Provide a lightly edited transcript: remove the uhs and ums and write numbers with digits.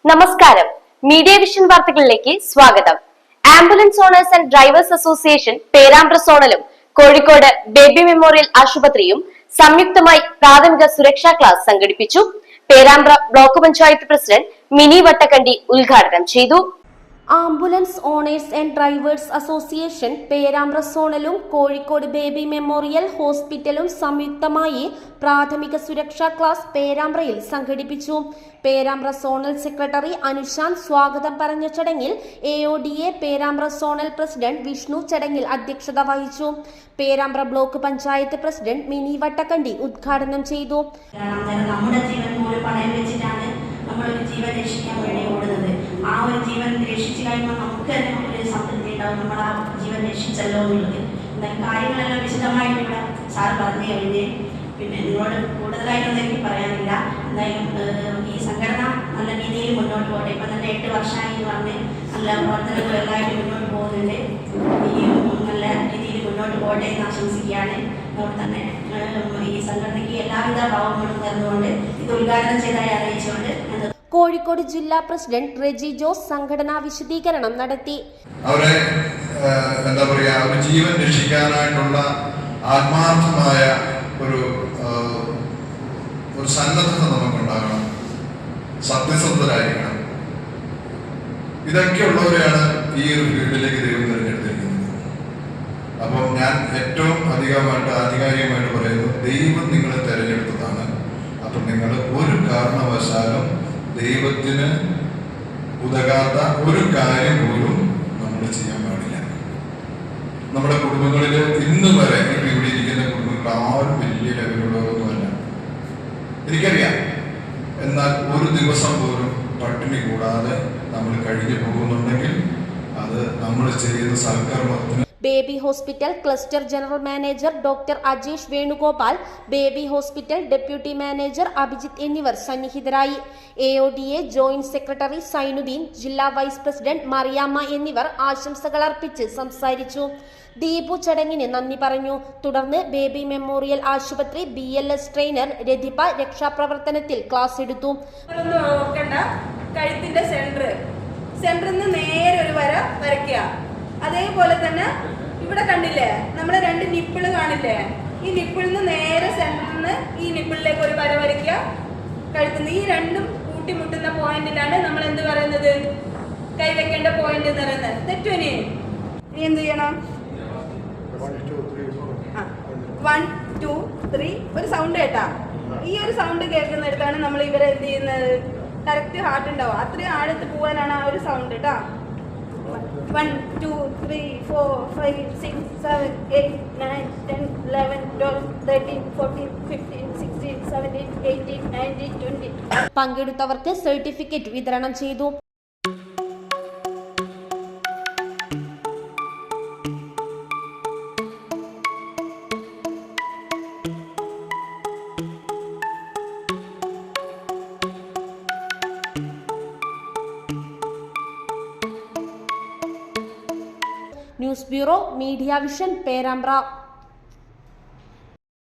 നമസ്കാരം. Media vision വാർത്തകളിലേക്ക് സ്വാഗതം. Ambulance owners and drivers association Perambra സോണലും കോഴിക്കോട് ബേബി മെമ്മോറിയൽ ആശുപത്രിയും സംയുക്തമായി പ്രാഥമിക സുരക്ഷാ ക്ലാസ് സംഘടിപ്പിച്ചു. പേരാമ്പ്ര ബ്ലോക്ക് പഞ്ചായത്ത് പ്രസിഡന്റ് മിനി വട്ടക്കണ്ടി ഉദ്ഘാടനം ചെയ്തു. Ambulance owners and drivers association Perambra സോണലും കോഴിക്കോട് ബേബി മെമ്മോറിയൽ ഹോസ്പിറ്റലും സംയുക്തമായി പ്രാഥമിക സുരക്ഷാ ക്ലാസ് പേരാമ്പ്രയിൽ സംഘടിപ്പിച്ചു. പേരാമ്പ്ര സോണൽ സെക്രട്ടറി അനുശാന്ത് സ്വാഗതം പറഞ്ഞ ചടങ്ങിൽ AODA Perambra zonal president Vishnu ചടങ്ങിൽ അധ്യക്ഷത വഹിച്ചു. പേരാമ്പ്ര ബ്ലോക്ക് പഞ്ചായത്ത് പ്രസിഡന്റ് മിനി വട്ടക്കണ്ടി ഉദ്ഘാടനം ചെയ്തു. നമ്മുടെ ജീവൻ പോലും പണയം വെച്ചിട്ടാണ് നമ്മളൊരു ജീവൻ രക്ഷിക്കാൻ വേണ്ടി ഓടുന്നത്. ആ ഒരു ജീവൻ രക്ഷിച്ചു കഴിയുമ്പോൾ നമുക്ക് തന്നെ ഒരു സംതൃപ്തി ഉണ്ടാവും, നമ്മൾ ആ ജീവൻ രക്ഷിച്ചല്ലോ എന്നുള്ളത്. എന്തായാലും കാര്യങ്ങളെല്ലാം വിശദമായിട്ട് ഇവിടെ സാർ പറഞ്ഞു കഴിഞ്ഞ് പിന്നെ നിങ്ങളോട് കൂടുതലായിട്ടൊന്നും എനിക്ക് പറയാനില്ല. എന്തായാലും ഈ സംഘടന നല്ല രീതിയിൽ മുന്നോട്ട് പോകട്ടെ. ഇപ്പം തന്നെ 8 വർഷമായി എന്ന് പറഞ്ഞ് നല്ല പ്രവർത്തനങ്ങളെല്ലായിട്ട് മുന്നോട്ട് പോകുന്നുണ്ട്. ഇനിയും നല്ല രീതിയിൽ മുന്നോട്ട് പോകട്ടെ എന്ന് ആശംസിക്കുകയാണ്. അതുകൊണ്ട് തന്നെ ഈ സംഘടനയ്ക്ക് എല്ലാവിധ ഭാവങ്ങളും നേർന്നുകൊണ്ട് ഇത് ഉദ്ഘാടനം ചെയ്തതായി അറിയിച്ചുകൊണ്ട് കോഴിക്കോട് ജില്ലാ പ്രസിഡന്റ് റെജി ജോസ് സംഘടനാ വിശദീകരണം നടത്തി. അവരെ എന്താ പറയാ, ഒരു ജീവൻ രക്ഷിക്കാനായിട്ടുള്ള ആത്മാർത്ഥമായ ഒരു സന്നദ്ധത നമുക്കുണ്ടാകണം, സത്യസന്ധരായിരിക്കണം. ഇതൊക്കെ ഉള്ളവരെയാണ് ഈ ഒരു ഫീൽഡിലേക്ക് ദൈവം തിരഞ്ഞെടുത്തിരിക്കുന്നത്. അപ്പം ഞാൻ ഏറ്റവും ആധികാരികമായിട്ട് പറയുന്നത്, ദൈവം നിങ്ങളെ തിരഞ്ഞെടുത്തതാണ്. അപ്പം നിങ്ങൾ ഒരു കാരണവശാലും ദൈവത്തിന് ഉതകാത്ത ഒരു കാര്യം പോലും നമ്മൾ ചെയ്യാൻ പാടില്ല. നമ്മുടെ കുടുംബങ്ങളിൽ ഇന്ന് വരെ ഇവിടെ ഇരിക്കുന്ന കുടുംബങ്ങൾ ആരും വലിയ ലെവലുള്ളവരൊന്നുമല്ല, എനിക്കറിയാം. എന്നാൽ ഒരു ദിവസം പോലും പട്ടിണി കൂടാതെ നമ്മൾ കഴിഞ്ഞു പോകുന്നുണ്ടെങ്കിൽ അത് നമ്മൾ ചെയ്യുന്ന സൽക്കർമ്മത്തിന്. Baby hospital cluster general manager doctor Ajesh Venugopal, Baby hospital deputy manager Abhijith എന്നിവർ സന്നിഹിതരായി. AODA ജോയിന്റ് സെക്രട്ടറി സൈനുദ്ദീൻ, ജില്ലാ വൈസ് പ്രസിഡന്റ് മറിയാമ്മ എന്നിവർ ആശംസകൾ അർപ്പിച്ച് സംസാരിച്ചു. ദീപു ചടങ്ങിന് നന്ദി പറഞ്ഞു. തുടർന്ന് ബേബി മെമ്മോറിയൽ ആശുപത്രി BLS ട്രെയിനർ രതിപ രക്ഷാപ്രവർത്തനത്തിൽ ക്ലാസ് എടുത്തു. കഴുത്തിന്റെ സെന്ററിൽ നിന്ന് നേരെ ഒരു വര വരയ്ക്കുക. അതേപോലെ തന്നെ ഇവിടെ കണ്ടില്ലേ, നമ്മുടെ 2 നിപ്പിള് കാണില്ലേ, ഈ നിപ്പിളിൽ നിന്ന് നേരെ സെന്ററിൽ നിന്ന് ഈ നിപ്പിളിലേക്ക് ഒരു വര വരയ്ക്കുക. കഴുത്തുനിന്ന് ഈ രണ്ടും കൂട്ടിമുട്ടുന്ന പോയിന്റിലാണ് നമ്മൾ എന്ത് പറയുന്നത്, കൈവയ്ക്കേണ്ട പോയിന്റ് എന്ന് പറയുന്നത്. തെറ്റുവനി ഇനി എന്ത് ചെയ്യണം? 1 2 3 ഒരു സൗണ്ട് കേട്ടാ. ഈ ഒരു സൗണ്ട് കേൾക്കുന്നിടത്താണ് നമ്മൾ ഇവരെ എന്ത് ചെയ്യുന്നത്, കറക്റ്റ് ഹാർട്ട് ഉണ്ടാവും. അത്രയും ആഴത്ത് പോകാനാണ് ആ ഒരു സൗണ്ട് കേട്ടാ. 1 2 3 4 5 6 7 8 9 10 11 12 13 14 15 16 17 18 19 20. പങ്കെടുത്തവർക്ക് സർട്ടിഫിക്കറ്റ് വിതരണം ചെയ്തു. News bureau, media vision, Perambra.